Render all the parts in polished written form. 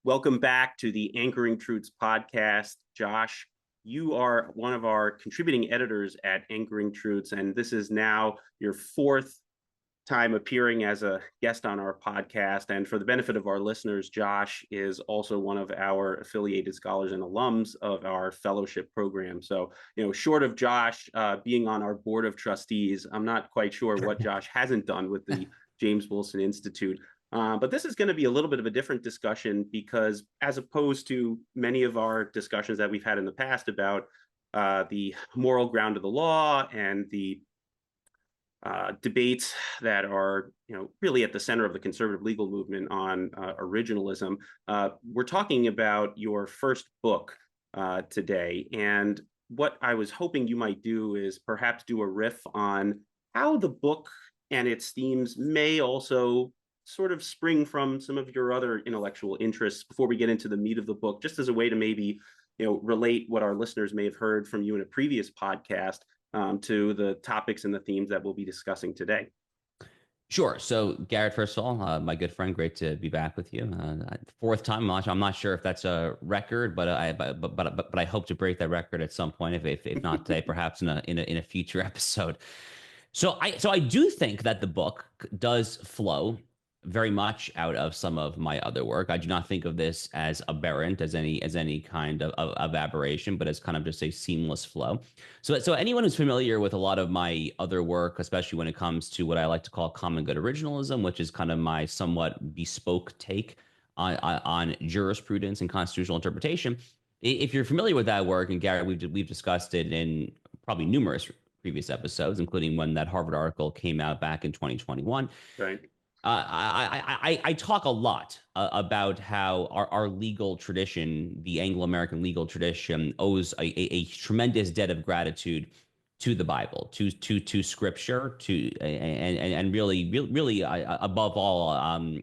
Welcome back to the Anchoring Truths podcast. Josh, you are one of our contributing editors at Anchoring Truths, and this is now your fourth time appearing as a guest on our podcast. And for the benefit of our listeners, Josh is also one of our affiliated scholars and alums of our fellowship program. So, short of Josh being on our board of trustees, I'm not quite sure what Josh hasn't done with the James Wilson Institute. But this is going to be a little bit of a different discussion because, as opposed to many of our discussions that we've had in the past about the moral ground of the law and the debates that are, really at the center of the conservative legal movement on originalism, we're talking about your first book today. And what I was hoping you might do is perhaps do a riff on how the book and its themes may also sort of spring from some of your other intellectual interests before we get into the meat of the book, just as a way to maybe, relate what our listeners may have heard from you in a previous podcast to the topics and the themes that we'll be discussing today. Sure. So, Garrett, first of all, my good friend, great to be back with you. Fourth time. I'm not sure if that's a record, but I hope to break that record at some point. If not today, perhaps in a future episode. So I do think that the book does flow very much out of some of my other work. I do not think of this as aberrant, as any kind of aberration, but as kind of just a seamless flow. So anyone who's familiar with a lot of my other work, especially when it comes to what I like to call common good originalism, which is kind of my somewhat bespoke take on jurisprudence and constitutional interpretation. If you're familiar with that work, and Gary, we've discussed it in probably numerous previous episodes, including when that Harvard article came out back in 2021. Right. I talk a lot about how our legal tradition, the Anglo-American legal tradition, owes a tremendous debt of gratitude to the Bible, to Scripture, and really above all,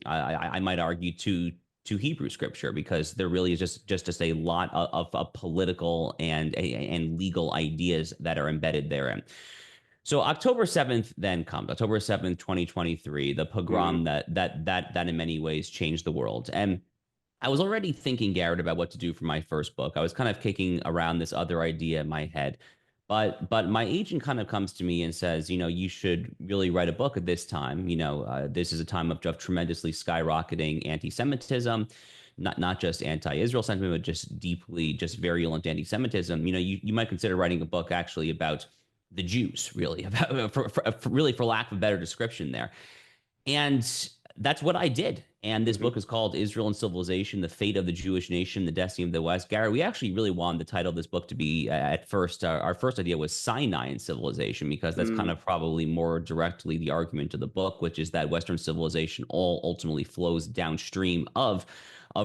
I might argue to Hebrew Scripture, because there really is just a lot of political and legal ideas that are embedded therein. So October 7th then comes, October 7th, 2023, the pogrom that in many ways changed the world. And I was already thinking, Garrett, about what to do for my first book. I was kind of kicking around this other idea in my head. But my agent kind of comes to me and says, you should really write a book at this time. This is a time of tremendously skyrocketing anti-Semitism, not just anti-Israel sentiment, but just virulent anti-Semitism. You might consider writing a book actually about the Jews, really, about for lack of a better description there. And that's what I did. And this book is called Israel and Civilization, The Fate of the Jewish Nation, The Destiny of the West. Gary, we actually really wanted the title of this book to be, at first, our first idea was Sinai and Civilization, because that's kind of probably more directly the argument of the book, which is that Western civilization all ultimately flows downstream of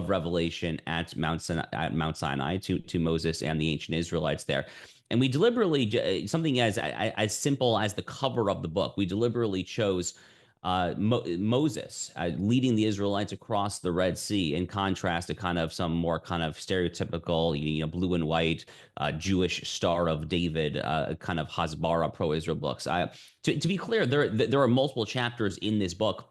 revelation at Mount Sinai to Moses and the ancient Israelites there. And we deliberately, something as simple as the cover of the book, we deliberately chose Moses leading the Israelites across the Red Sea, in contrast to kind of some more kind of stereotypical, blue and white Jewish Star of David kind of Hasbara pro-Israel books. To be clear, there are multiple chapters in this book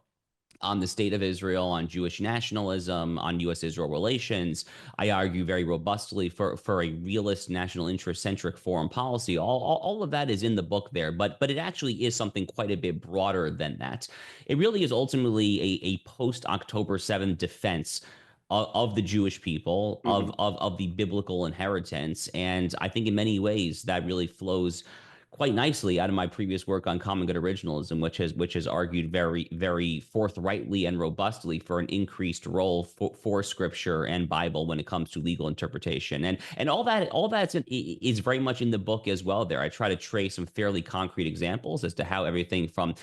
on the state of Israel, on Jewish nationalism, on U.S.-Israel relations. I argue very robustly for a realist, national interest-centric foreign policy. All of that is in the book there, but it actually is something quite a bit broader than that. It really is ultimately a post-October 7th defense of the Jewish people, of the biblical inheritance. And I think in many ways that really flows quite nicely out of my previous work on common good originalism, which has argued very, very forthrightly and robustly for an increased role for Scripture and Bible when it comes to legal interpretation, and all that is very much in the book as well. There, I try to trace some fairly concrete examples as to how everything from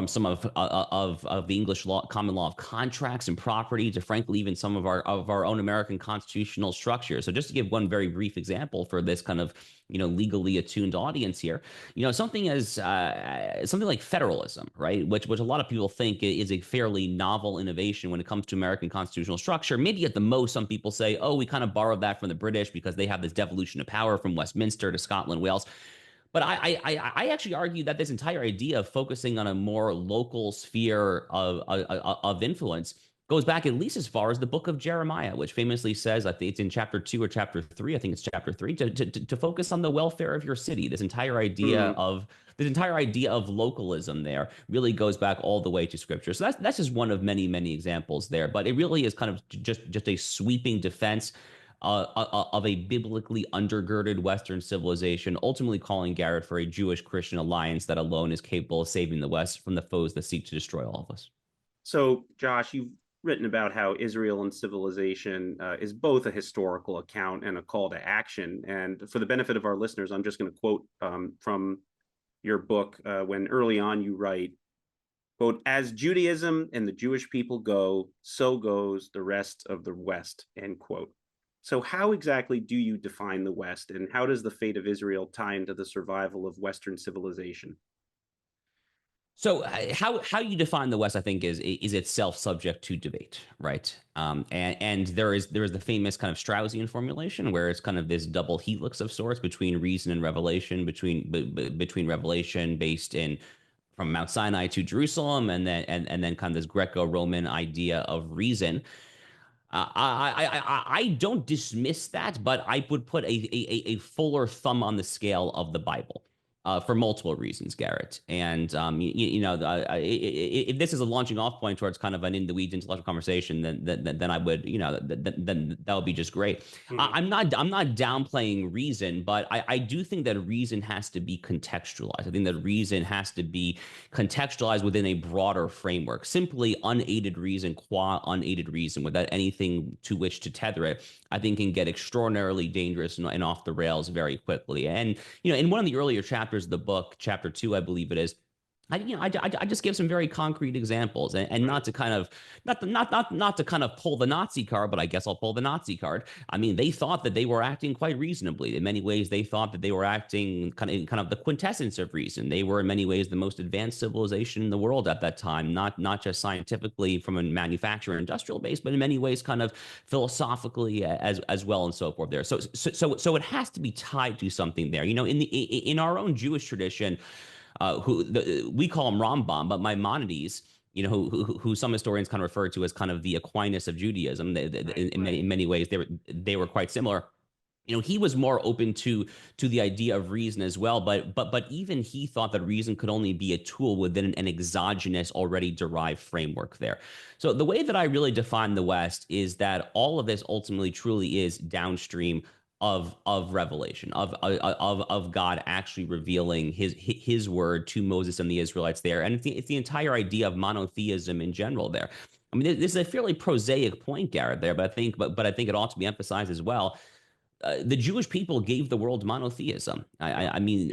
some of the English law, common law of contracts and property, to frankly even some of our own American constitutional structure. So just to give one very brief example for this kind of legally attuned audience here, something like federalism, right, which a lot of people think is a fairly novel innovation when it comes to American constitutional structure. Maybe at the most, some people say, oh, we kind of borrowed that from the British because they have this devolution of power from Westminster to Scotland, Wales. But I actually argue that this entire idea of focusing on a more local sphere of influence goes back at least as far as the book of Jeremiah, which famously says, I think it's in chapter 2 or chapter 3, I think it's chapter 3, to focus on the welfare of your city. Hmm. This entire idea of localism there really goes back all the way to scripture. So that's just one of many, many examples there. But it really is kind of just a sweeping defense of a biblically undergirded Western civilization, ultimately calling Garrett for a Jewish-Christian alliance that alone is capable of saving the West from the foes that seek to destroy all of us. So, Josh, you've written about how Israel and civilization is both a historical account and a call to action. And for the benefit of our listeners, I'm just going to quote from your book when early on you write, quote, as Judaism and the Jewish people go, so goes the rest of the West, end quote. So, how exactly do you define the West, and how does the fate of Israel tie into the survival of Western civilization? So how you define the West, I think, is itself subject to debate, right? And there is the famous kind of Straussian formulation where it's kind of this double helix of sorts between reason and revelation, between revelation based in from Mount Sinai to Jerusalem, and then kind of this Greco-Roman idea of reason. I don't dismiss that, but I would put a fuller thumb on the scale of the Bible. For multiple reasons, Garrett. And if this is a launching off point towards kind of an in the weeds intellectual conversation, then I would, then that would be just great. Mm-hmm. I'm not downplaying reason, but I do think that reason has to be contextualized. I think that reason has to be contextualized within a broader framework. Simply unaided reason, qua unaided reason, without anything to which to tether it, I think can get extraordinarily dangerous and off the rails very quickly. And in one of the earlier chapters of the book, chapter 2, I believe it is, I just give some very concrete examples, and Right. not to kind of not to kind of pull the Nazi card, but I guess I'll pull the Nazi card. I mean, they thought that they were acting quite reasonably. In many ways, they thought that they were acting kind of the quintessence of reason. They were in many ways the most advanced civilization in the world at that time, not just scientifically from a manufacturing industrial base, but in many ways kind of philosophically as well and so forth. There, so it has to be tied to something there. In our own Jewish tradition, we call him Rambam, but Maimonides, who some historians kind of refer to as kind of the Aquinas of Judaism. Right. In many ways, they were quite similar. He was more open to the idea of reason as well, but even he thought that reason could only be a tool within an exogenous, already derived framework there. So the way that I really define the West is that all of this ultimately truly is downstream of revelation, of God actually revealing his word to Moses and the Israelites there. And it's the entire idea of monotheism in general there. I mean, this is a fairly prosaic point, Garrett, there, but I think it ought to be emphasized as well. The Jewish people gave the world monotheism. I mean,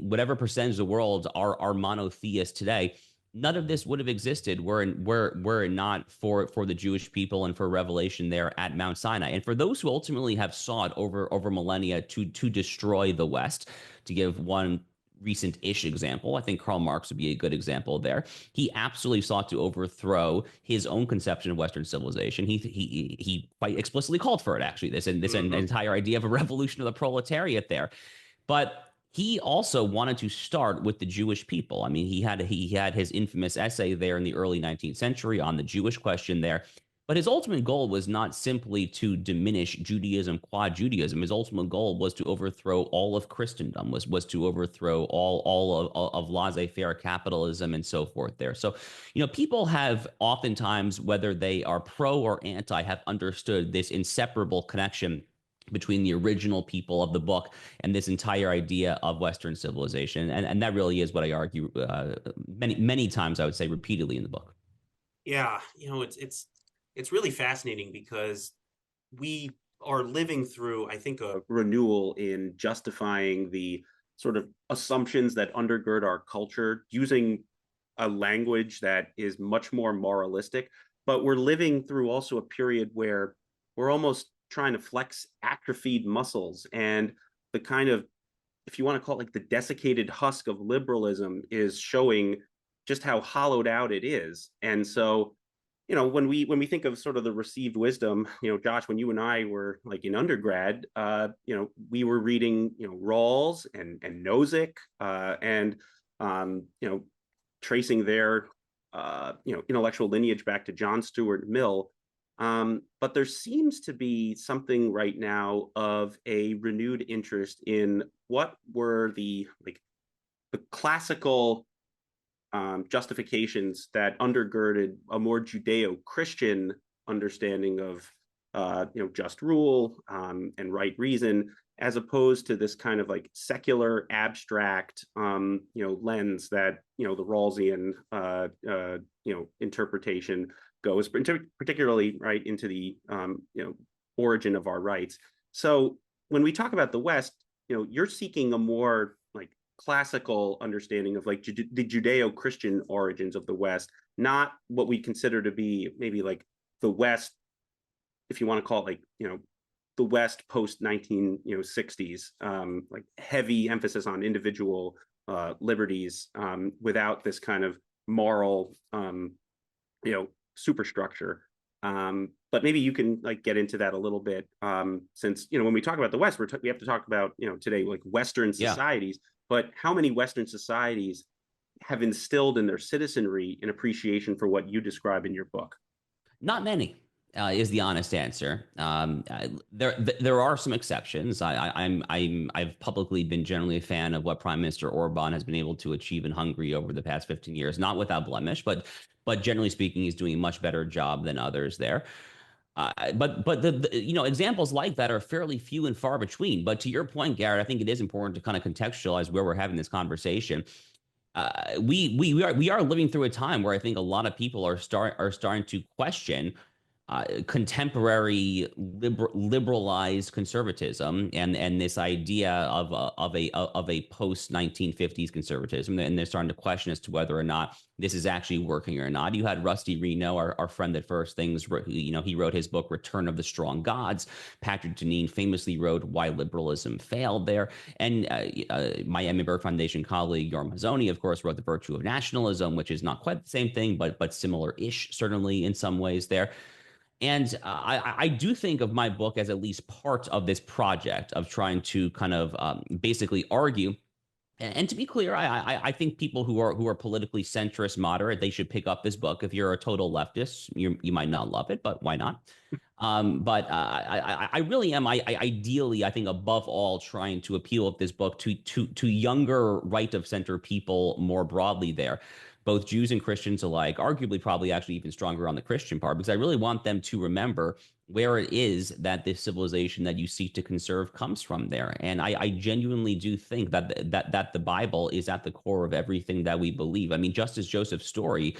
whatever percentage of the world are monotheists today. None of this would have existed were it not for the Jewish people and for revelation there at Mount Sinai, and for those who ultimately have sought over millennia to destroy the West. To give one recent-ish example, I think Karl Marx would be a good example there. He absolutely sought to overthrow his own conception of Western civilization. He quite explicitly called for it, actually. This Mm-hmm. entire idea of a revolution of the proletariat there, but he also wanted to start with the Jewish people. I mean, he had his infamous essay there in the early 19th century on the Jewish question there. But his ultimate goal was not simply to diminish Judaism qua Judaism. His ultimate goal was to overthrow all of Christendom, was to overthrow all of laissez-faire capitalism and so forth there. So, people have oftentimes, whether they are pro or anti, have understood this inseparable connection between the original people of the book and this entire idea of Western civilization. And that really is what I argue many times, I would say repeatedly in the book. Yeah, it's really fascinating because we are living through, I think, a renewal in justifying the sort of assumptions that undergird our culture using a language that is much more moralistic. But we're living through also a period where we're almost trying to flex atrophied muscles, and the kind of, if you want to call it, like the desiccated husk of liberalism is showing just how hollowed out it is. And so, when we think of sort of the received wisdom, Josh, when you and I were like in undergrad, we were reading, Rawls and Nozick, and tracing their intellectual lineage back to John Stuart Mill. But there seems to be something right now of a renewed interest in what were the classical justifications that undergirded a more Judeo-Christian understanding of just rule and right reason, as opposed to this kind of like secular abstract lens that the Rawlsian interpretation goes, particularly right into the origin of our rights. So when we talk about the West, you're seeking a more like classical understanding of like the Judeo-Christian origins of the West, not what we consider to be maybe like the West, if you want to call it like, the West post 1960s, like heavy emphasis on individual liberties without this kind of moral, superstructure. But maybe you can like get into that a little bit, since when we talk about the West, we have to talk about today like Western societies. Yeah. But how many Western societies have instilled in their citizenry an appreciation for what you describe in your book? Not many. Is the honest answer. There are some exceptions. I've publicly been generally a fan of what Prime Minister Orban has been able to achieve in Hungary over the past 15 years, not without blemish, but generally speaking, he's doing a much better job than others there. But the examples like that are fairly few and far between. But to your point, Garrett, I think it is important to kind of contextualize where we're having this conversation. We are living through a time where I think a lot of people are starting to question contemporary liberalized conservatism and this idea of a post 1950s conservatism, and they're starting to question as to whether or not this is actually working or not. You had Rusty Reno, our friend at First Things, he wrote his book Return of the Strong Gods. Patrick Deneen famously wrote Why Liberalism Failed there, and my Emmett Burke Foundation colleague Yorm Hazoni, of course, wrote The Virtue of Nationalism, which is not quite the same thing, but similar-ish certainly in some ways there. And I do think of my book as at least part of this project of trying to kind of basically argue. And to be clear, I think people who are politically centrist, moderate, they should pick up this book. If you're a total leftist, you might not love it, but why not? But I really am. Ideally, I think above all, trying to appeal with this book to younger right of center people more broadly there, both Jews and Christians alike, arguably probably actually even stronger on the Christian part, because I really want them to remember where it is that this civilization that you seek to conserve comes from there. And I genuinely do think that the Bible is at the core of everything that we believe. I mean, Justice Joseph Story,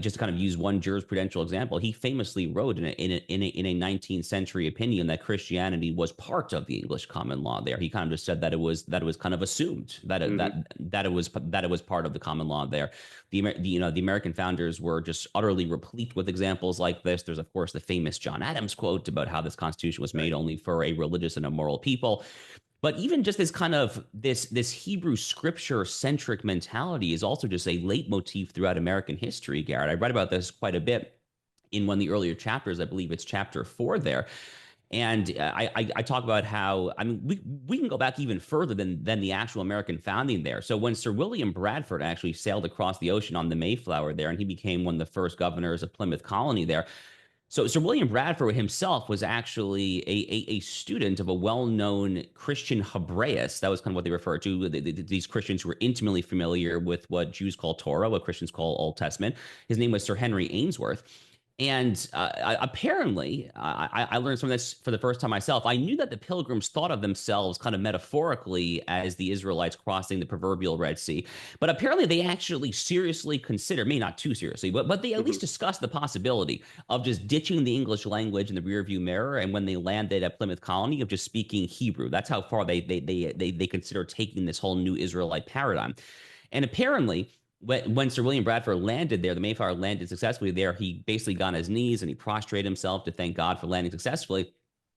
just kind of use one jurisprudential example, he famously wrote in a 19th century opinion that Christianity was part of the English common law. There, he kind of just said that it was kind of assumed that it was part of the common law there. The American founders were just utterly replete with examples like this. There's of course the famous John Adams quote about how this Constitution was made only for a religious and a moral people. But even just this kind of this Hebrew scripture centric mentality is also just a leitmotif throughout American history, Garrett. I read about this quite a bit in one of the earlier chapters. I believe it's chapter 4 there. And I talk about how, I mean, we can go back even further than the actual American founding there. So when Sir William Bradford actually sailed across the ocean on the Mayflower there, and he became one of the first governors of Plymouth Colony there, so Sir William Bradford himself was actually a student of a well-known Christian Hebraist. That was kind of what they referred to, these Christians who were intimately familiar with what Jews call Torah, what Christians call Old Testament. His name was Sir Henry Ainsworth. And apparently, I learned some of this for the first time myself. I knew that the Pilgrims thought of themselves kind of metaphorically as the Israelites crossing the proverbial Red Sea. But apparently, they actually seriously considered, maybe not too seriously, but they at least discussed the possibility of just ditching the English language in the rearview mirror. And when they landed at Plymouth Colony, of just speaking Hebrew. That's how far they consider taking this whole new Israelite paradigm. And apparently, when Sir William Bradford landed there, the Mayflower landed successfully there, he basically got on his knees and he prostrated himself to thank God for landing successfully.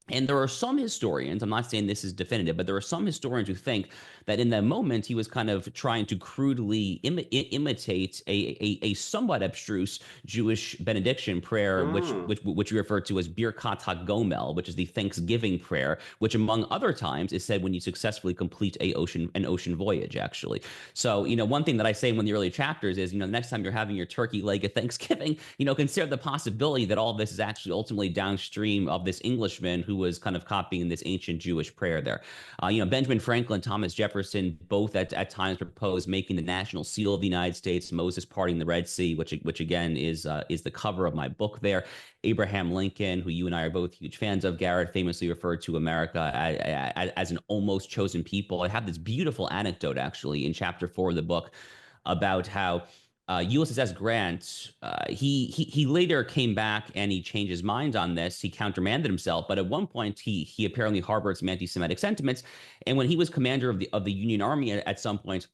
And there are some historians, I'm not saying this is definitive, but there are some historians who think that in that moment he was kind of trying to crudely imitate a somewhat abstruse Jewish benediction prayer, Oh, which we refer to as Birkat HaGomel, which is the Thanksgiving prayer, which among other times is said when you successfully complete an ocean voyage, actually. So, one thing that I say in one of the early chapters is, the next time you're having your turkey leg at Thanksgiving, consider the possibility that all of this is actually ultimately downstream of this Englishman who was kind of copying this ancient Jewish prayer there. Benjamin Franklin, Thomas Jefferson, both at times proposed making the national seal of the United States, Moses parting the Red Sea, which again is the cover of my book there. Abraham Lincoln, who you and I are both huge fans of, Garrett, famously referred to America as an almost chosen people. I have this beautiful anecdote actually in chapter 4 of the book about how Ulysses S. Grant, he later came back and he changed his mind on this. He countermanded himself, but at one point he apparently harbored some anti-Semitic sentiments. And when he was commander of the Union Army at some point,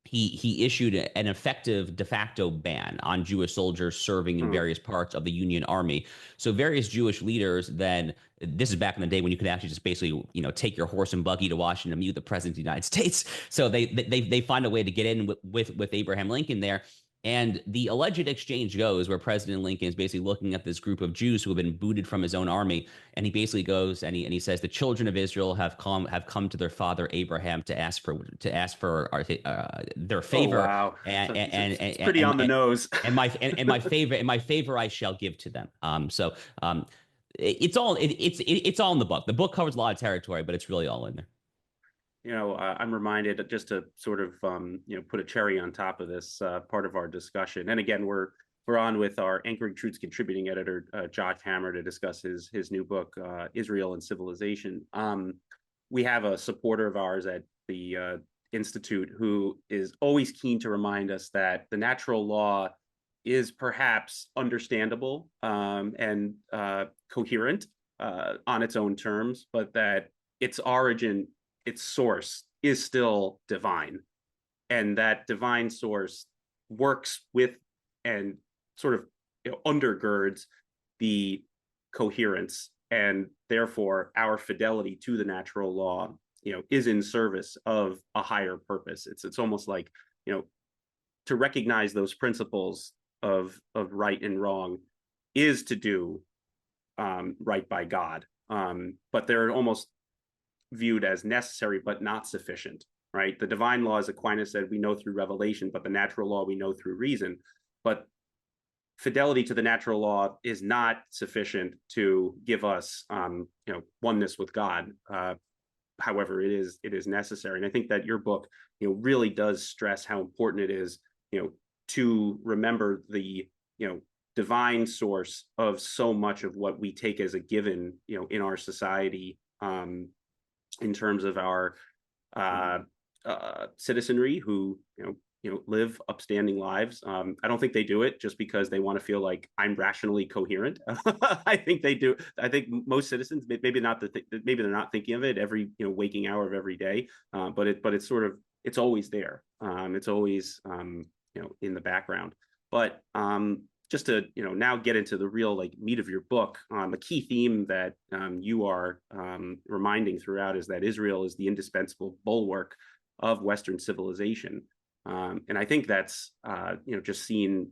he issued an effective de facto ban on Jewish soldiers serving in hmm. various parts of the Union Army. So various Jewish leaders then, this is back in the day when you could actually just basically take your horse and buggy to Washington to meet the president of the United States. So they find a way to get in with Abraham Lincoln there. And the alleged exchange goes where President Lincoln is basically looking at this group of Jews who have been booted from his own army, and he basically goes and he says the children of Israel have come to their father Abraham to ask for their Oh, favor, wow. and So and it's and pretty and, on the and, nose. and my favor I shall give to them. So it's all in the book. The book covers a lot of territory, but it's really all in there. I'm reminded just to sort of put a cherry on top of this part of our discussion. And again, we're on with our Anchoring Truths contributing editor Josh Hammer to discuss his new book Israel and Civilization. We have a supporter of ours at the Institute who is always keen to remind us that the natural law is perhaps understandable and coherent on its own terms, but that its origin, its source is still divine, and that divine source works with and sort of undergirds the coherence, and therefore our fidelity to the natural law is in service of a higher purpose. It's almost like to recognize those principles of right and wrong is to do right by God, but they're almost viewed as necessary but not sufficient, right? The divine law, as Aquinas said, we know through revelation, but the natural law we know through reason. But fidelity to the natural law is not sufficient to give us, oneness with God. However, it is necessary, and I think that your book, really does stress how important it is, to remember the, divine source of so much of what we take as a given, in our society, in terms of our uh, citizenry who live upstanding lives. I don't think they do it just because they want to feel like I'm rationally coherent. I think they do. I think most citizens, maybe not maybe they're not thinking of it every waking hour of every day, but it's sort of, it's always there. It's always in the background. But just to now get into the real like meat of your book, a key theme that you are reminding throughout is that Israel is the indispensable bulwark of Western civilization, and I think that's just seen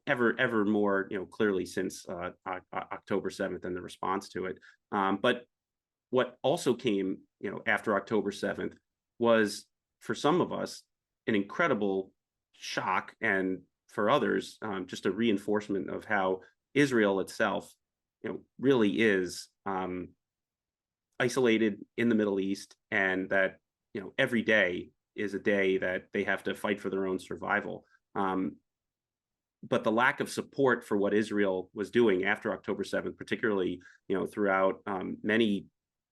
ever more clearly since October 7th and the response to it. But what also came after October 7th was, for some of us, an incredible shock, and for others, just a reinforcement of how Israel itself, really is isolated in the Middle East, and that every day is a day that they have to fight for their own survival. But the lack of support for what Israel was doing after October 7th, particularly throughout many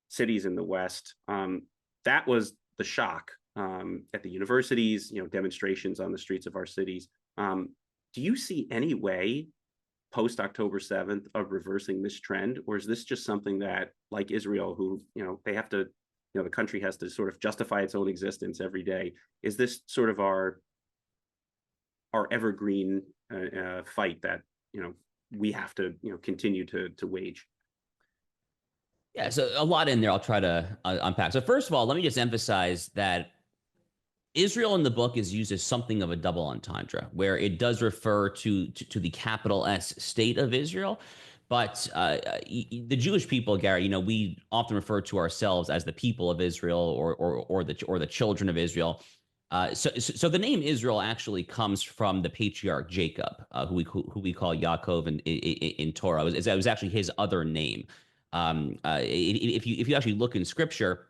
cities in the West, that was the shock at the universities, demonstrations on the streets of our cities. Do you see any way post October 7th of reversing this trend, or is this just something that, like Israel, who they have to, the country has to sort of justify its own existence every day? Is this sort of our evergreen fight that we have to continue to wage? Yeah, so a lot in there I'll try to unpack. So first of all, let me just emphasize that Israel in the book is used as something of a double entendre, where it does refer to the capital S state of Israel, but the Jewish people, Gary, we often refer to ourselves as the people of Israel or the children of Israel. So the name Israel actually comes from the patriarch Jacob, who we call Yaakov in Torah. It was actually his other name. If you actually look in Scripture,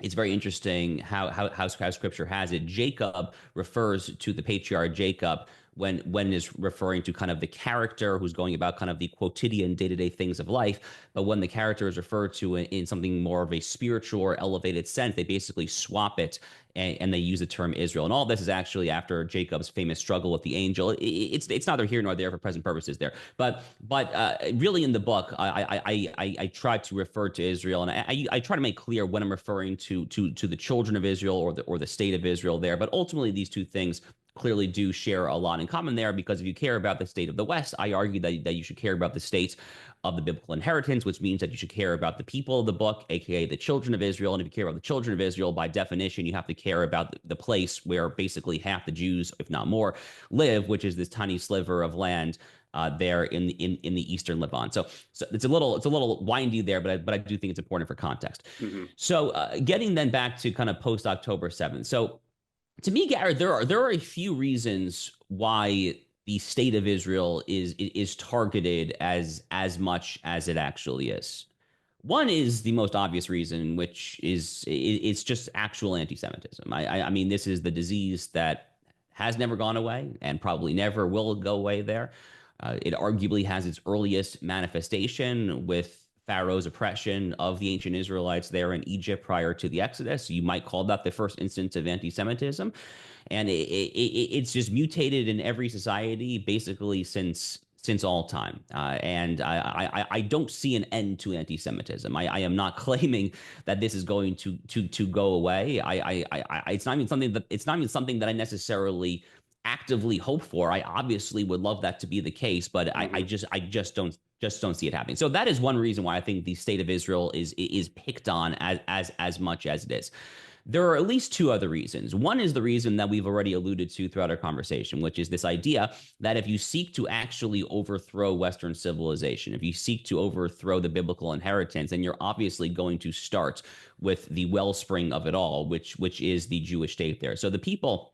it's very interesting how Scripture has it. Jacob refers to the patriarch Jacob when is referring to kind of the character who's going about kind of the quotidian day-to-day things of life. But when the character is referred to in something more of a spiritual or elevated sense, they basically swap it and they use the term Israel. And all this is actually after Jacob's famous struggle with the angel. It's neither here nor there for present purposes there. But really in the book, I try to refer to Israel, and I try to make clear when I'm referring to the children of Israel or the state of Israel there. But ultimately, these two things clearly do share a lot in common there, because if you care about the state of the West, I argue that you should care about the state of the biblical inheritance, which means that you should care about the people of the book, aka the children of Israel. And if you care about the children of Israel, by definition, you have to care about the place where basically half the Jews, if not more, live, which is this tiny sliver of land there in the eastern Levant. So it's a little windy there, but I do think it's important for context. Mm-hmm. So getting then back to kind of post October 7th. So to me, Garrett, there are a few reasons why the state of Israel is targeted as much as it actually is. One is the most obvious reason, which is it's just actual anti-Semitism. I mean, this is the disease that has never gone away and probably never will go away there. It arguably has its earliest manifestation with Pharaoh's oppression of the ancient Israelites there in Egypt prior to the Exodus. You might call that the first instance of anti-Semitism, and it's just mutated in every society basically since all time. And I don't see an end to anti-Semitism. I am not claiming that this is going to go away. It's not even something that I necessarily actively hope for. I obviously would love that to be the case, but Mm-hmm. I just don't see it happening. So that is one reason why I think the state of Israel is picked on as much as it is. There are at least two other reasons. One is the reason that we've already alluded to throughout our conversation, which is this idea that if you seek to actually overthrow Western civilization, if you seek to overthrow the biblical inheritance, then you're obviously going to start with the wellspring of it all, which is the Jewish state there. So the people,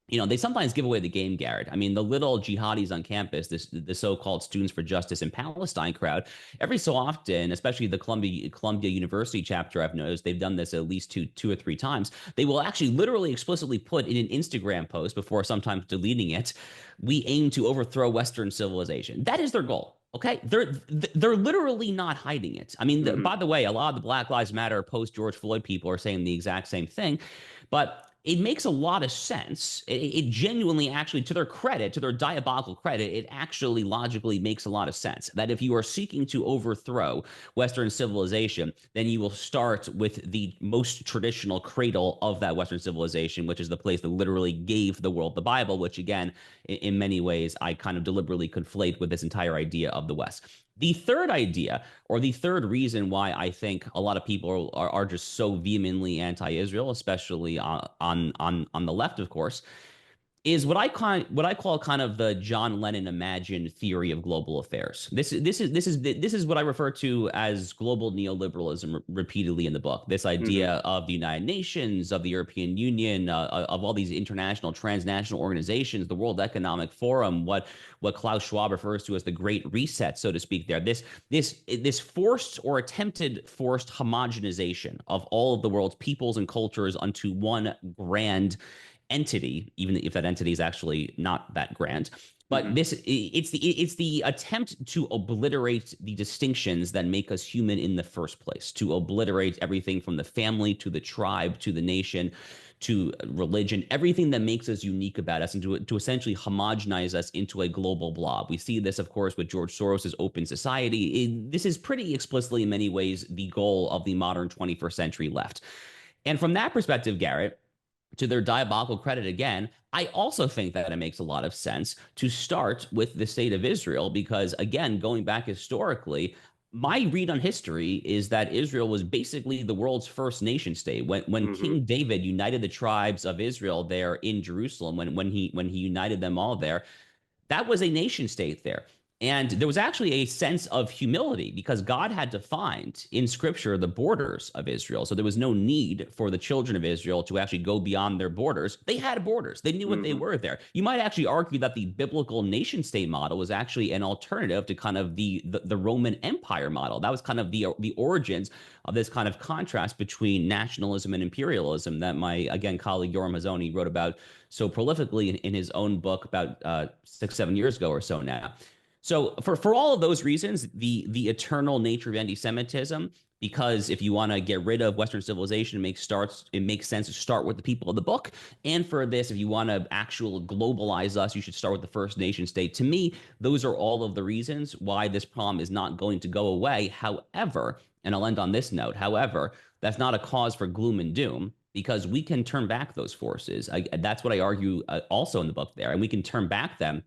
they sometimes give away the game, Garrett. I mean, the little jihadis on campus, the so-called Students for Justice in Palestine crowd, every so often, especially the Columbia University chapter, I've noticed they've done this at least two or three times. They will actually literally explicitly put in an Instagram post before sometimes deleting it, "We aim to overthrow Western civilization." That is their goal. Okay, they're literally not hiding it. I mean, Mm-hmm. by the way, a lot of the Black Lives Matter post George Floyd people are saying the exact same thing, but it makes a lot of sense. It genuinely, actually, to their credit, to their diabolical credit, it actually logically makes a lot of sense that if you are seeking to overthrow Western civilization, then you will start with the most traditional cradle of that Western civilization, which is the place that literally gave the world the Bible, which, again, in many ways, I kind of deliberately conflate with this entire idea of the West. The third idea, or the third reason why I think a lot of people are just so vehemently anti-Israel, especially on the left, of course, is what I call kind of the John Lennon imagined theory of global affairs. This is what I refer to as global neoliberalism repeatedly in the book. This Mm-hmm. idea of the United Nations, of the European Union, of all these international transnational organizations, the World Economic Forum, what Klaus Schwab refers to as the Great Reset, so to speak. This forced or attempted forced homogenization of all of the world's peoples and cultures onto one grand entity, even if that entity is actually not that grand. But Mm-hmm. it's the attempt to obliterate the distinctions that make us human in the first place, to obliterate everything from the family to the tribe to the nation to religion, everything that makes us unique about us, and to essentially homogenize us into a global blob. We see this, of course, with George Soros's Open Society. This is pretty explicitly, in many ways, the goal of the modern 21st century left. And from that perspective, Garrett, to their diabolical credit again, I also think that it makes a lot of sense to start with the state of Israel because, again, going back historically, My read on history is that Israel was basically the world's first nation state. When Hmm. King David united the tribes of Israel there in Jerusalem, when he united them all there, that was a nation state there. And there was actually a sense of humility because God had defined in scripture the borders of Israel. So there was no need for the children of Israel to actually go beyond their borders. They had borders, they knew what they Hmm. were there. You might actually argue that the biblical nation state model was actually an alternative to kind of the Roman Empire model. That was kind of the origins of this kind of contrast between nationalism and imperialism that my, again, colleague Yoram Hazony wrote about so prolifically in his own book about 6, 7 years ago or so now. So for all of those reasons, the eternal nature of anti-Semitism, because if you want to get rid of Western civilization, it makes sense to start with the people of the book. And for this, if you want to actual globalize us, you should start with the first nation state. To me, those are all of the reasons why this problem is not going to go away. However, and I'll end on this note, however, that's not a cause for gloom and doom because we can turn back those forces. That's what I argue also in the book there, and we can turn back them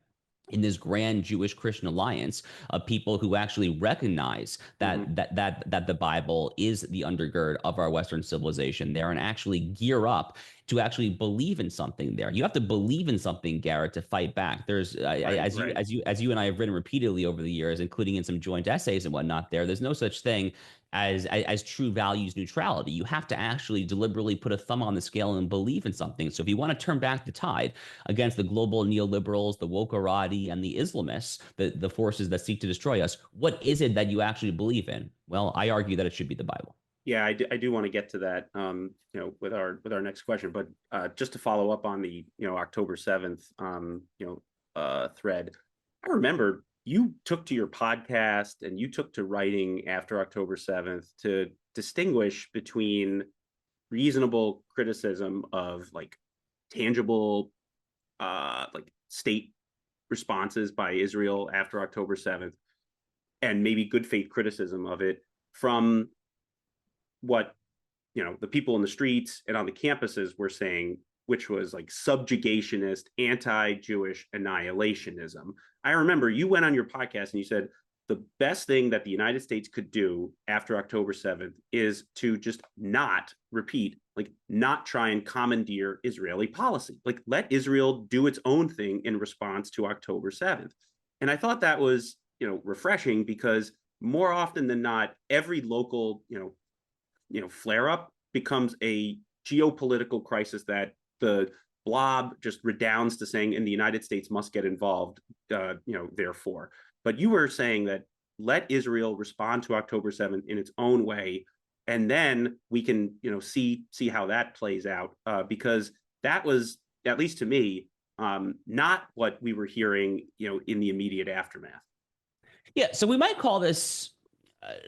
in this grand Jewish Christian alliance of people who actually recognize Hmm. that the Bible is the undergird of our Western civilization there and actually gear up to actually believe in something there. You have to believe in something, Garrett, to fight back. There's Right, as you right. as you as you and I have written repeatedly over the years, including in some joint essays and whatnot. There's no such thing as true values neutrality. You have to actually deliberately put a thumb on the scale and believe in something. So if you want to turn back the tide against the global neoliberals, the wokerati, and the Islamists, the forces that seek to destroy us, what is it that you actually believe in? Well, I argue that it should be the Bible. Yeah, I do want to get to that, with our next question, but just to follow up on the, October 7th, thread. I remember you took to your podcast and you took to writing after October 7th to distinguish between reasonable criticism of like tangible, like state responses by Israel after October 7th, and maybe good faith criticism of it from what the people in the streets and on the campuses were saying, which was like subjugationist, anti-Jewish annihilationism. I remember you went on your podcast and you said the best thing that the United States could do after October 7th is to just not repeat, like not try and commandeer Israeli policy. Like let Israel do its own thing in response to October 7th. And I thought that was, refreshing because more often than not, every local, flare up becomes a geopolitical crisis that the blob just redounds to saying, and the United States must get involved, therefore. But you were saying that let Israel respond to October 7th in its own way, and then we can, see how that plays out, because that was, at least to me, not what we were hearing, in the immediate aftermath. Yeah, so we might call this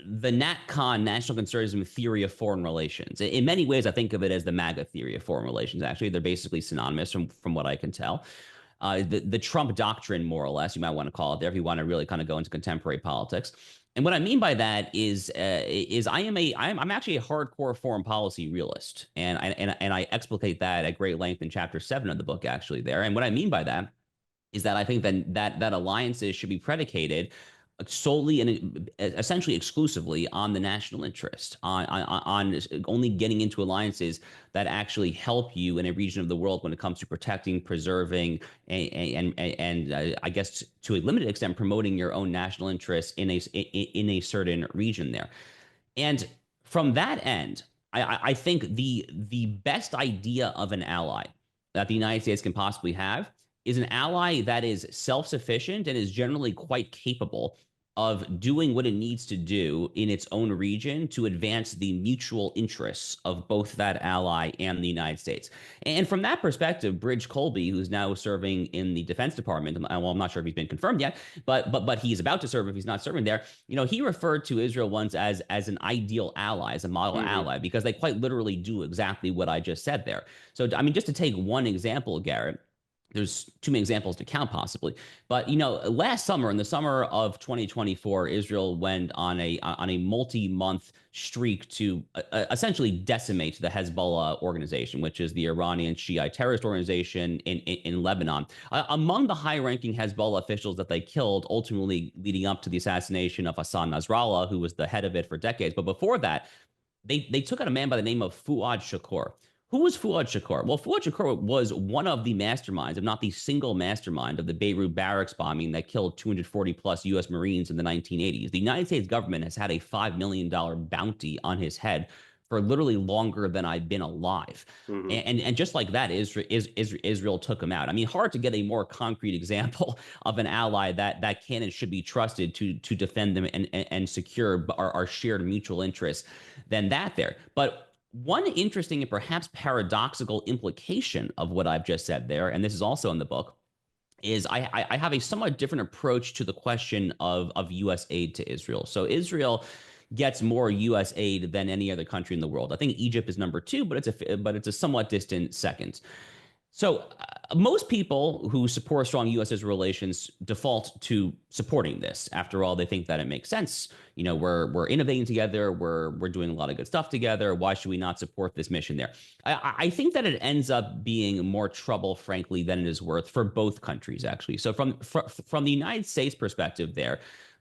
the NatCon, National Conservatism Theory of Foreign Relations. In many ways, I think of it as the MAGA theory of foreign relations. Actually, they're basically synonymous from what I can tell. The Trump doctrine, more or less, you might want to call it there if you want to really kind of go into contemporary politics. And what I mean by that is I'm actually a hardcore foreign policy realist, and I explicate that at great length in chapter 7 of the book actually there. And what I mean by that is that I think that alliances should be predicated solely and essentially exclusively on the national interest, on only getting into alliances that actually help you in a region of the world when it comes to protecting, preserving, and I guess to a limited extent promoting your own national interests in a certain region there. And from that end, I think the best idea of an ally that the United States can possibly have is an ally that is self-sufficient and is generally quite capable of doing what it needs to do in its own region to advance the mutual interests of both that ally and the United States. And from that perspective, Bridge Colby, who's now serving in the Defense Department, well, I'm not sure if he's been confirmed yet, but he's about to serve if he's not serving there. He referred to Israel once as an ideal ally, as a model Mm-hmm. ally, because they quite literally do exactly what I just said there. So, I mean, just to take one example, Garrett, there's too many examples to count possibly, but last summer, in the summer of 2024, Israel went on a multi-month streak to essentially decimate the Hezbollah organization, which is the Iranian Shiite terrorist organization in Lebanon. Among the high-ranking Hezbollah officials that they killed, ultimately leading up to the assassination of Hassan Nasrallah, who was the head of it for decades, but before that, they took out a man by the name of Fuad Shakur. Who was Fuad Shakur? Well, Fuad Shakur was one of the masterminds, if not the single mastermind, of the Beirut barracks bombing that killed 240 plus U.S. Marines in the 1980s. The United States government has had a $5 million bounty on his head for literally longer than I've been alive. Mhm. And just like that, Israel took him out. I mean, hard to get a more concrete example of an ally that can and should be trusted to defend them and secure our shared mutual interests than that there. But one interesting and perhaps paradoxical implication of what I've just said there, and this is also in the book, is I have a somewhat different approach to the question of U.S. aid to Israel. So Israel gets more U.S. aid than any other country in the world. I think Egypt is number two, but it's a somewhat distant second. So most people who support strong U.S.-Israel relations default to supporting this. After all, they think that it makes sense. We're innovating together. We're doing a lot of good stuff together. Why should we not support this mission there? I think that it ends up being more trouble, frankly, than it is worth for both countries, actually. So from the United States perspective,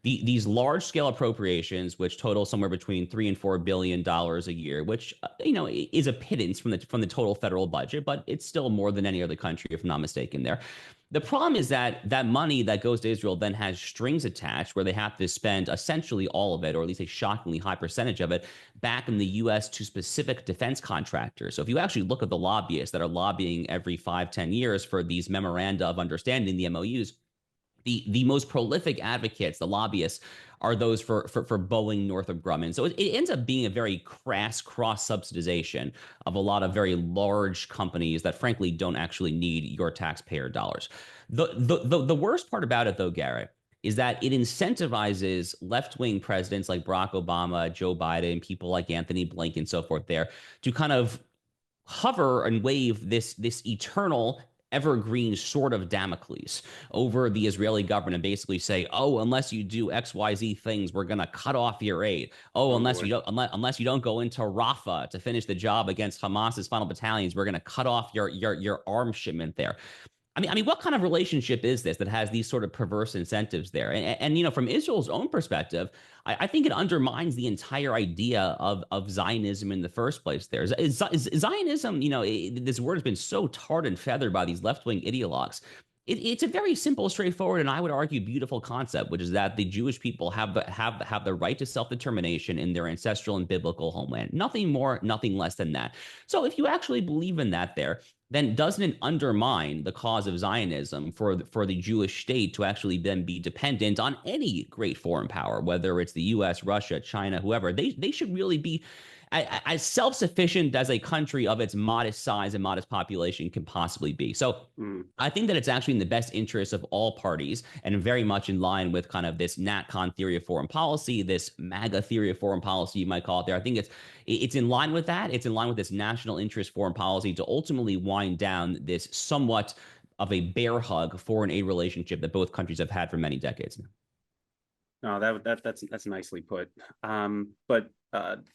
these large scale appropriations, which total somewhere between $3 and $4 billion a year, which is a pittance from the total federal budget, but it's still more than any other country, if I'm not mistaken. There, the problem is that money that goes to Israel then has strings attached, where they have to spend essentially all of it, or at least a shockingly high percentage of it, back in the U.S. to specific defense contractors. So if you actually look at the lobbyists that are lobbying every 5-10 years for these memoranda of understanding, the MOUs, the most prolific advocates, the lobbyists, are those for Boeing, Northrop Grumman. So it ends up being a very crass cross subsidization of a lot of very large companies that frankly don't actually need your taxpayer dollars. The worst part about it, though, Garrett, is that it incentivizes left-wing presidents like Barack Obama, Joe Biden, people like Anthony Blinken, so forth there, to kind of hover and wave this eternal evergreen sword of Damocles over the Israeli government and basically say, oh, unless you do XYZ things, we're going to cut off your aid. Oh, Oh boy. unless you don't go into Rafah to finish the job against Hamas's final battalions, we're going to cut off your arms shipment there. I mean, what kind of relationship is this that has these sort of perverse incentives there? And from Israel's own perspective, I think it undermines the entire idea of Zionism in the first place. There is Zionism. This word has been so tarred and feathered by these left-wing ideologues. It's a very simple, straightforward, and I would argue beautiful concept, which is that the Jewish people have the right to self-determination in their ancestral and biblical homeland. Nothing more, nothing less than that. So if you actually believe in that, then doesn't it undermine the cause of Zionism for the Jewish state to actually then be dependent on any great foreign power, whether it's the U.S., Russia, China, whoever? They should really be as self-sufficient as a country of its modest size and modest population can possibly be. So Mm. I think that it's actually in the best interest of all parties and very much in line with kind of this NatCon theory of foreign policy, this MAGA theory of foreign policy, you might call it there. I think it's in line with that. It's in line with this national interest foreign policy to ultimately wind down this somewhat of a bear hug foreign aid relationship that both countries have had for many decades now. No, that's nicely put. But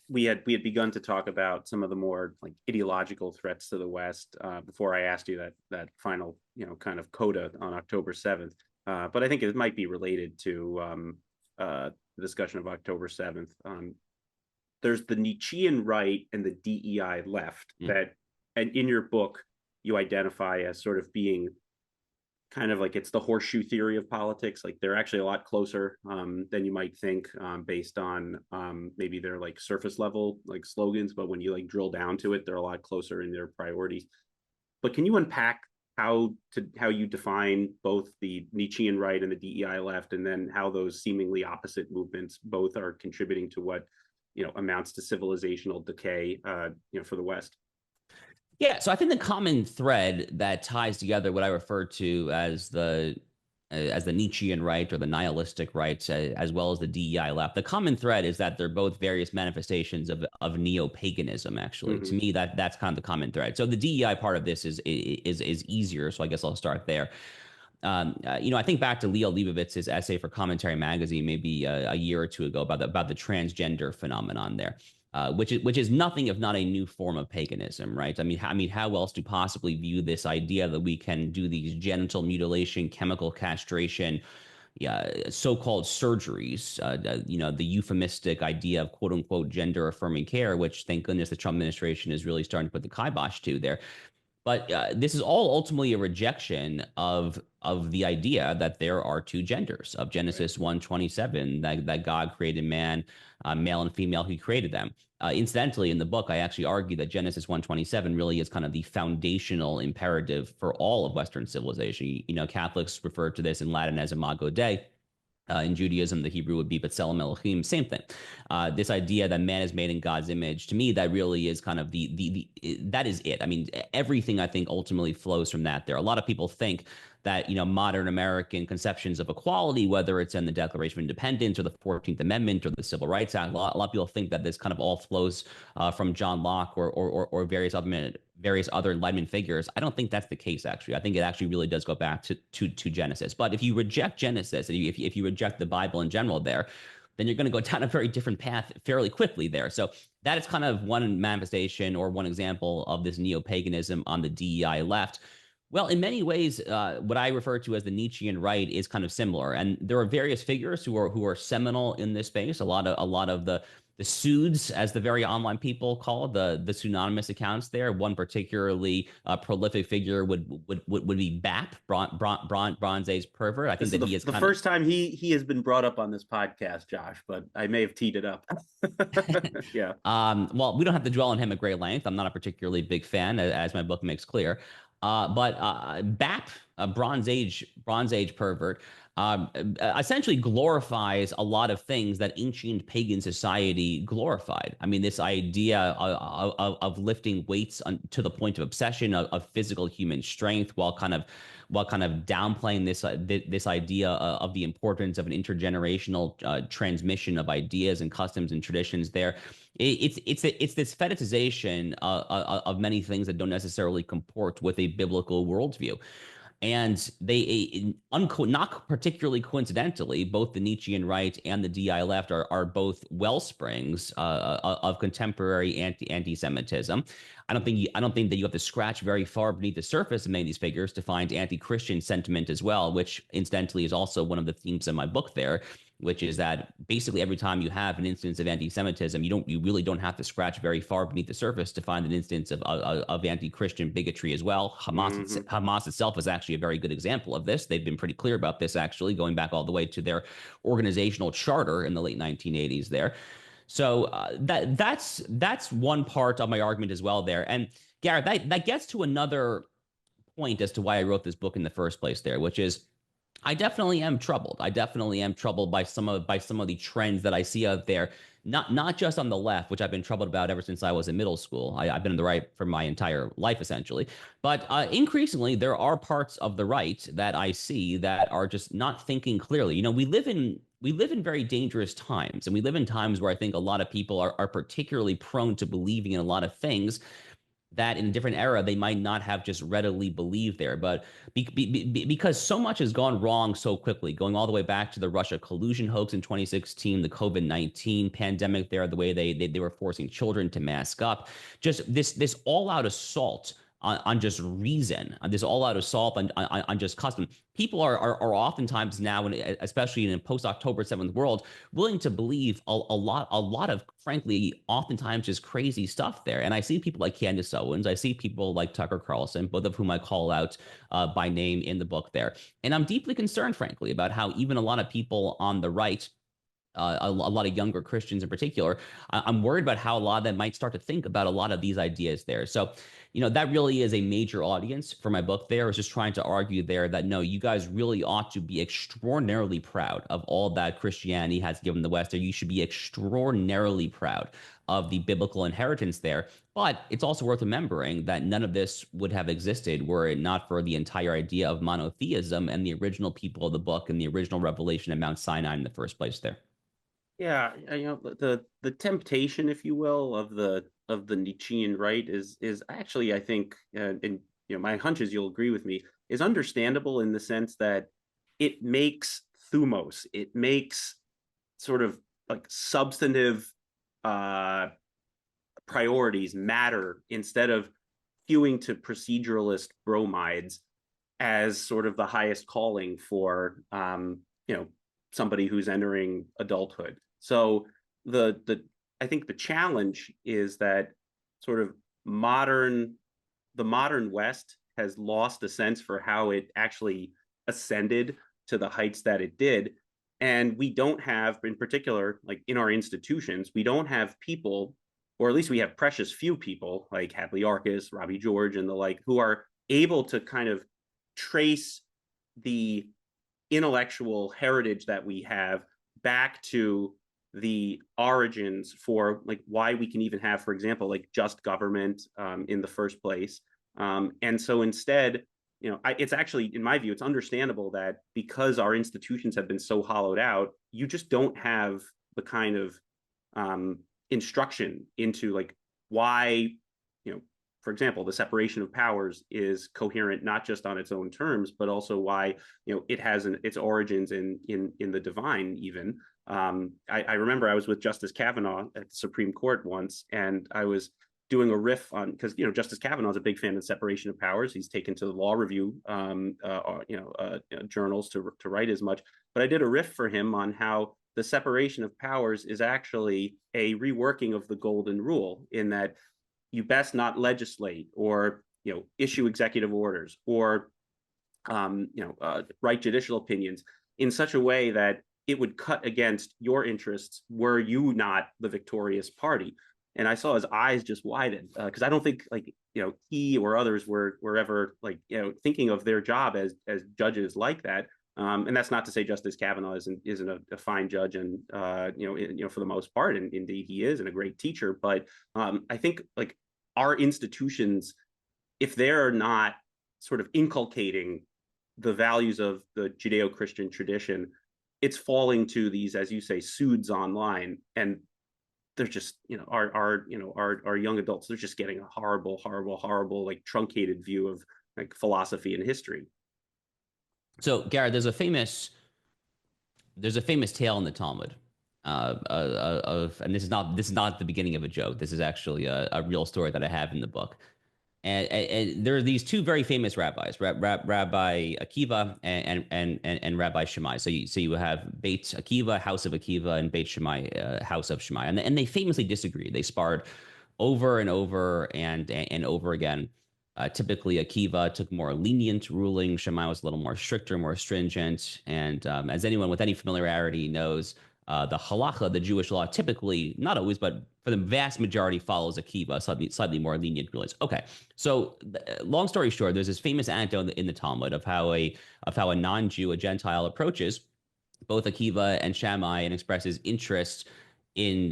we had begun to talk about some of the more like ideological threats to the West before I asked you that final kind of coda on October 7th. But I think it might be related to the discussion of October 7th. There's the Nietzschean right and the DEI left that, and in your book, you identify as sort of being kind of like it's the horseshoe theory of politics. Like they're actually a lot closer than you might think based on maybe their like surface level like slogans, but when you like drill down to it, they're a lot closer in their priorities. But can you unpack how you define both the Nietzschean right and the DEI left, and then how those seemingly opposite movements both are contributing to what amounts to civilizational decay for the West? Yeah, so I think the common thread that ties together what I refer to as the as the Nietzschean right or the nihilistic right, as well as the DEI left. The common thread is that they're both various manifestations of neo-paganism. Actually, to Hmm. me, that's kind of the common thread. So the DEI part of this is easier. So I guess I'll start there. I think back to Leo Leibovitz's essay for Commentary Magazine maybe a year or two ago about the transgender phenomenon there. Which is nothing if not a new form of paganism, right? I mean, how else do possibly view this idea that we can do these genital mutilation, chemical castration, yeah, so-called surgeries? The euphemistic idea of quote unquote gender affirming care, which thank goodness the Trump administration is really starting to put the kibosh to there. But this is all ultimately a rejection of the idea that there are two genders of Right. Genesis 1:27, that God created man, male and female, he created them. Incidentally, in the book, I actually argue that Genesis 1:27 really is kind of the foundational imperative for all of Western civilization. Catholics refer to this in Latin as imago Dei. In Judaism, the Hebrew would be B'Tselem Elohim, same thing. This idea that man is made in God's image, to me, that really is kind of that is it. I mean, everything I think ultimately flows from that. There, a lot of people think that modern American conceptions of equality, whether it's in the Declaration of Independence or the 14th Amendment or the Civil Rights Act, a lot of people think that this kind of all flows from John Locke or various other Enlightenment figures. I don't think that's the case, actually. I think it actually really does go back to Genesis. But if you reject Genesis, and if you reject the Bible in general there, then you're going to go down a very different path fairly quickly there. So that is kind of one manifestation or one example of this neo-paganism on the DEI left. Well, in many ways, what I refer to as the Nietzschean right is kind of similar, and there are various figures who are seminal in this space. A lot of the Suds, as the very online people call the pseudonymous accounts there. One particularly prolific figure would be BAP, Bronze Age pervert. I think This is that he is the kind of first time he has been brought up on this podcast, Josh, but I may have teed it up. Yeah. well, we don't have to dwell on him at great length. I'm not a particularly big fan, as my book makes clear. But BAP, a Bronze Age pervert, essentially glorifies a lot of things that ancient pagan society glorified. I mean, this idea of lifting weights to the point of obsession of physical human strength, while kind of downplaying this idea of the importance of an intergenerational transmission of ideas and customs and traditions. There, it's this fetishization of many things that don't necessarily comport with a biblical worldview. And not particularly coincidentally, both the Nietzschean right and the DI left are both well springs of contemporary anti-Semitism. I don't think that you have to scratch very far beneath the surface of many of these figures to find anti-Christian sentiment as well, which incidentally is also one of the themes in my book there, which is that basically every time you have an instance of anti-Semitism, you really don't have to scratch very far beneath the surface to find an instance of anti-Christian bigotry as well. Hmm. Hamas itself is actually a very good example of this. They've been pretty clear about this, actually, going back all the way to their organizational charter in the late 1980s there. So that's one part of my argument as well there. And Garrett, that gets to another point as to why I wrote this book in the first place there, which is I definitely am troubled. I definitely am troubled by some of the trends that I see out there. Not just on the left, which I've been troubled about ever since I was in middle school. I've been on the right for my entire life, essentially. But increasingly, there are parts of the right that I see that are just not thinking clearly. We live in very dangerous times, and we live in times where I think a lot of people are particularly prone to believing in a lot of things that in a different era they might not have just readily believed there. But because so much has gone wrong so quickly, going all the way back to the Russia collusion hoax in 2016, the COVID-19 pandemic there, the way they were forcing children to mask up, just this all-out assault on just reason, on this all-out assault on just custom. People are oftentimes now, especially in a post-October 7th world, willing to believe a lot of, frankly, oftentimes just crazy stuff there. And I see people like Candace Owens, I see people like Tucker Carlson, both of whom I call out by name in the book there. And I'm deeply concerned, frankly, about how even a lot of people on the right, a lot of younger Christians in particular, I'm worried about how a lot of them might start to think about a lot of these ideas there. So, that really is a major audience for my book there, is just trying to argue there that no, you guys really ought to be extraordinarily proud of all that Christianity has given the West. Or you should be extraordinarily proud of the biblical inheritance there. But it's also worth remembering that none of this would have existed were it not for the entire idea of monotheism and the original people of the book and the original revelation at Mount Sinai in the first place there. Yeah, the temptation, if you will, of the Nietzschean right is actually, I think, and my hunch is you'll agree with me, is understandable in the sense that it makes thumos, it makes sort of like substantive uh priorities matter instead of hewing to proceduralist bromides as sort of the highest calling for somebody who's entering adulthood. So the I think the challenge is that sort of modern the modern West has lost a sense for how it actually ascended to the heights that it did. And we don't have, in particular, like in our institutions, we don't have people, or at least we have precious few people like Hadley Arkes, Robbie George, and the like, who are able to kind of trace the intellectual heritage that we have back to the origins for like why we can even have, for example, like just government in the first place. And so instead, it's actually, in my view, it's understandable that because our institutions have been so hollowed out, you just don't have the kind of instruction into like why, for example, the separation of powers is coherent not just on its own terms, but also why it has its origins in the divine. Even I remember I was with Justice Kavanaugh at the Supreme Court once, and I was doing a riff on, because Justice Kavanaugh is a big fan of separation of powers. He's taken to the law review journals to write as much. But I did a riff for him on how the separation of powers is actually a reworking of the golden rule, in that you best not legislate or issue executive orders or write judicial opinions in such a way that it would cut against your interests were you not the victorious party. And I saw his eyes just widen, because I don't think like he or others were ever like thinking of their job as judges like that. And that's not to say Justice Kavanaugh isn't a fine judge, and for the most part, and indeed he is, and a great teacher. But I think like our institutions, if they're not sort of inculcating the values of the Judeo-Christian tradition, it's falling to these, as you say, pseuds online, and they're just our young adults, they're just getting a horrible like truncated view of like philosophy and history. So, Garrett, there's a famous tale in the Talmud and this is not the beginning of a joke. This is actually a real story that I have in the book. And there are these two very famous rabbis, Rabbi Akiva and Rabbi Shammai. So you have Beit Akiva, House of Akiva, and Beit Shammai, House of Shammai, and they famously disagree. They sparred over and over and over again. Typically, Akiva took more lenient ruling. Shammai was a little more stricter, more stringent. And as anyone with any familiarity knows, the halacha, the Jewish law, typically, not always, but for the vast majority, follows Akiva, slightly more lenient rulings. Okay, so long story short, there's this famous anecdote in the Talmud of how a non-Jew, a Gentile, approaches both Akiva and Shammai and expresses interest in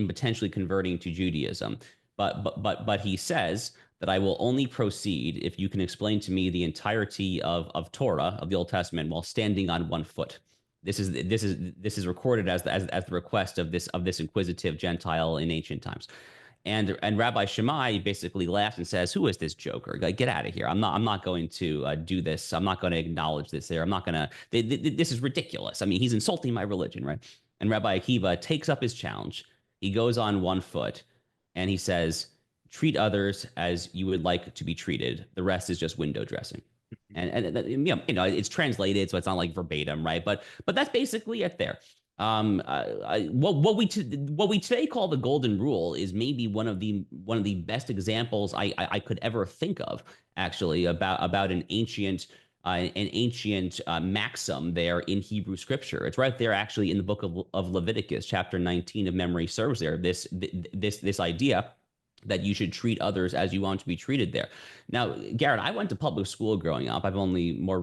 potentially converting to Judaism. But he says that I will only proceed if you can explain to me the entirety of Torah, of the Old Testament, while standing on one foot. This is recorded as the request of this inquisitive Gentile in ancient times. And Rabbi Shammai basically laughs and says, "Who is this joker? Like, get out of here! I'm not going to do this. I'm not going to acknowledge this. There, I'm not going to. This is ridiculous. I mean, he's insulting my religion, right?" And Rabbi Akiva takes up his challenge. He goes on one foot, and he says, "Treat others as you would like to be treated. The rest is just window dressing." And it's translated, so it's not like verbatim, right? But that's basically it there. What we today call the golden rule is maybe one of the best examples I could ever think of, actually, about an ancient maxim there in Hebrew scripture. It's right there, actually, in the book of Leviticus, chapter 19, if memory serves there. This idea that you should treat others as you want to be treated there. Now, Garrett, I went to public school growing up. I've only more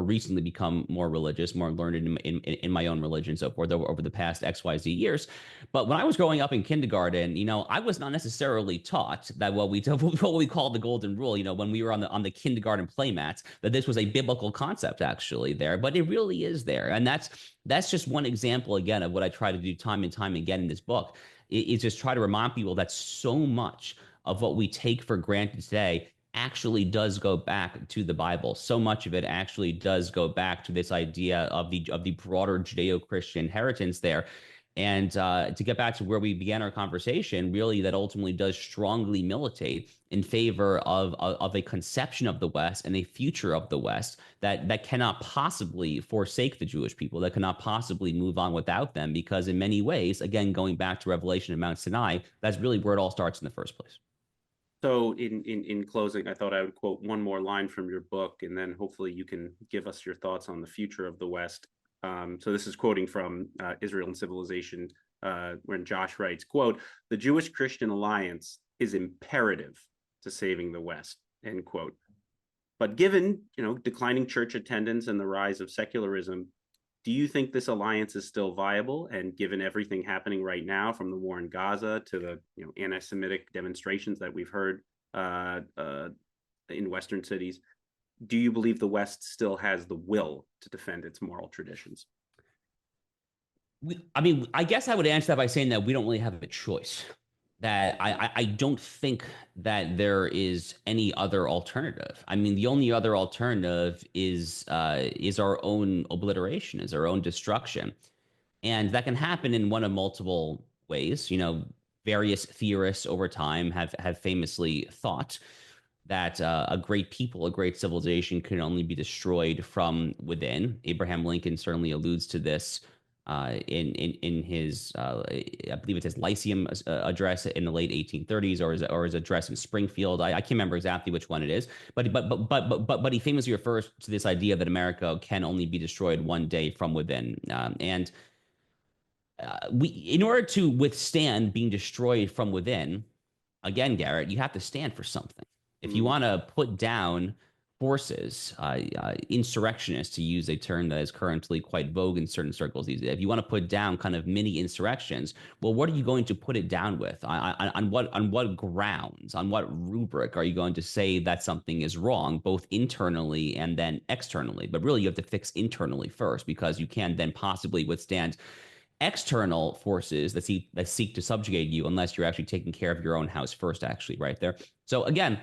recently become more religious, more learned in my own religion, and so forth over the past XYZ years. But when I was growing up in kindergarten, I was not necessarily taught that what we call the golden rule, when we were on the kindergarten playmats, that this was a biblical concept actually there, but it really is there. And that's just one example again of what I try to do time and time again in this book is just try to remind people that so much of what we take for granted today actually does go back to the Bible. So much of it actually does go back to this idea of the broader Judeo-Christian inheritance there. And to get back to where we began our conversation, really, that ultimately does strongly militate in favor of a conception of the West and a future of the West that cannot possibly forsake the Jewish people, that cannot possibly move on without them, because in many ways, again, going back to Revelation and Mount Sinai, that's really where it all starts in the first place. So in closing, I thought I would quote one more line from your book, and then hopefully you can give us your thoughts on the future of the West. So this is quoting from Israel and Civilization, when Josh writes, quote, "The Jewish-Christian alliance is imperative to saving the West," end quote. But given, declining church attendance and the rise of secularism, do you think this alliance is still viable? And given everything happening right now, from the war in Gaza to the anti-Semitic demonstrations that we've heard in Western cities, do you believe the West still has the will to defend its moral traditions? I guess I would answer that by saying that we don't really have a choice. That I don't think that there is any other alternative. I mean, the only other alternative is our own obliteration, is our own destruction, and that can happen in one of multiple ways. Various theorists over time have famously thought that a great people, a great civilization can only be destroyed from within. Abraham Lincoln certainly alludes to this in his, I believe it's his Lyceum address in the late 1830s, or his address in Springfield. I can't remember exactly which one it is, but he famously refers to this idea that America can only be destroyed one day from within, and in order to withstand being destroyed from within, again, Garrett, you have to stand for something. If you want to put down forces, insurrectionists, to use a term that is currently quite vogue in certain circles these days, if you want to put down kind of mini insurrections, well, what are you going to put it down with? On what grounds, on what rubric are you going to say that something is wrong, both internally and then externally? But really, you have to fix internally first, because you can then possibly withstand external forces that seek to subjugate you, unless you're actually taking care of your own house first, actually, right there. So again,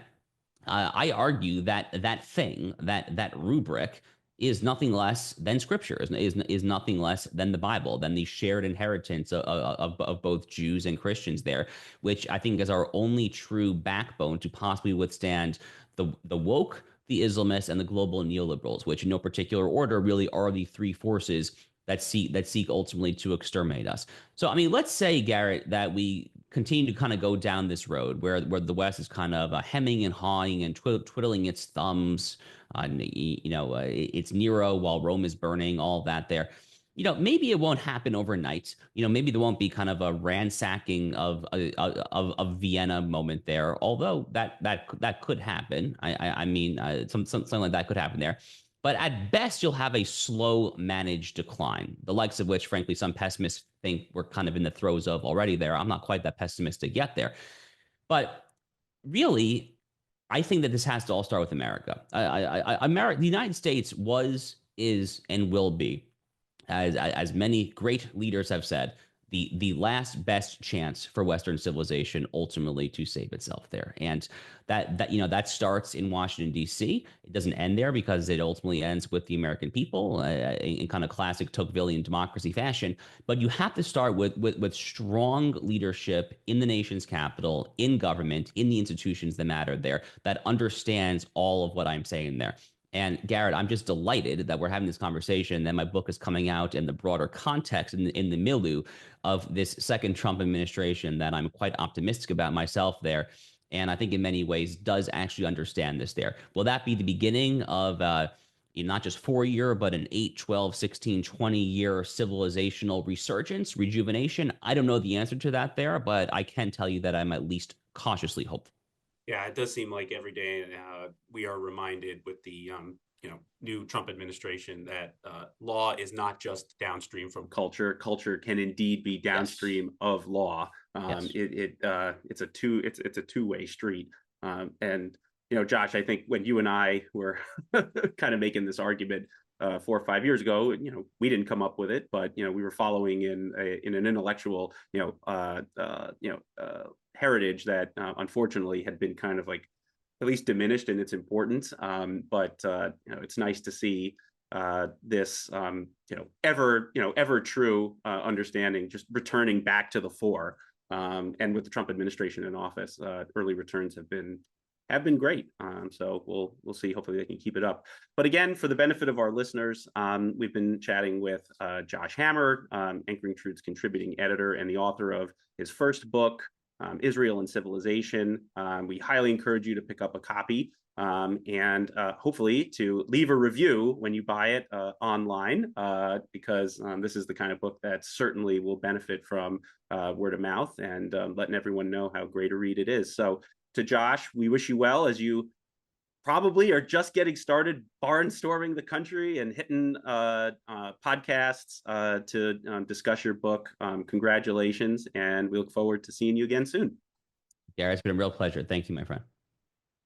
I argue that that rubric is nothing less than scripture, is nothing less than the Bible, than the shared inheritance of both Jews and Christians there, which I think is our only true backbone to possibly withstand the woke, the Islamists, and the global neoliberals, which in no particular order really are the three forces that seek ultimately to exterminate us. So, I mean, let's say, Garrett, that we continue to kind of go down this road where the West is kind of hemming and hawing and twiddling its thumbs. It's Nero while Rome is burning, all that there. Maybe it won't happen overnight. Maybe there won't be kind of a ransacking of Vienna moment there. Although that could happen. I mean, something like that could happen there. But at best, you'll have a slow managed decline, the likes of which, frankly, some pessimists think we're kind of in the throes of already there. I'm not quite that pessimistic yet there. But really, I think that this has to all start with America. The United States was, is, and will be, as many great leaders have said, the last best chance for Western civilization ultimately to save itself there. And that starts in Washington, D.C. It doesn't end there, because it ultimately ends with the American people in kind of classic Tocquevillian democracy fashion. But you have to start with strong leadership in the nation's capital, in government, in the institutions that matter there, that understands all of what I'm saying there. And Garrett, I'm just delighted that we're having this conversation, that my book is coming out in the broader context, in the milieu of this second Trump administration, that I'm quite optimistic about myself there. And I think in many ways does actually understand this there. Will that be the beginning of not just 4 year, but an 8, 12, 16, 20 year civilizational resurgence, rejuvenation? I don't know the answer to that there, but I can tell you that I'm at least cautiously hopeful. Yeah, it does seem like every day we are reminded with the new Trump administration that law is not just downstream from culture. Culture can indeed be Yes. downstream of law. Yes. It's a two-way street. And Josh, I think when you and I were kind of making this argument 4 or 5 years ago, we didn't come up with it, but we were following in an intellectual heritage that unfortunately had been kind of like at least diminished in its importance. But it's nice to see this ever true understanding just returning back to the fore. And with the Trump administration in office, early returns have been great. So we'll see. Hopefully they can keep it up. But again, for the benefit of our listeners, we've been chatting with Josh Hammer, Anchoring Truth's contributing editor and the author of his first book, Israel and Civilization. We highly encourage you to pick up a copy and hopefully to leave a review when you buy it online, because this is the kind of book that certainly will benefit from word of mouth and letting everyone know how great a read it is. So to Josh, we wish you well as you probably are just getting started barnstorming the country and hitting podcasts to discuss your book. Congratulations, and we look forward to seeing you again soon. Garrett, it's been a real pleasure. Thank you, my friend.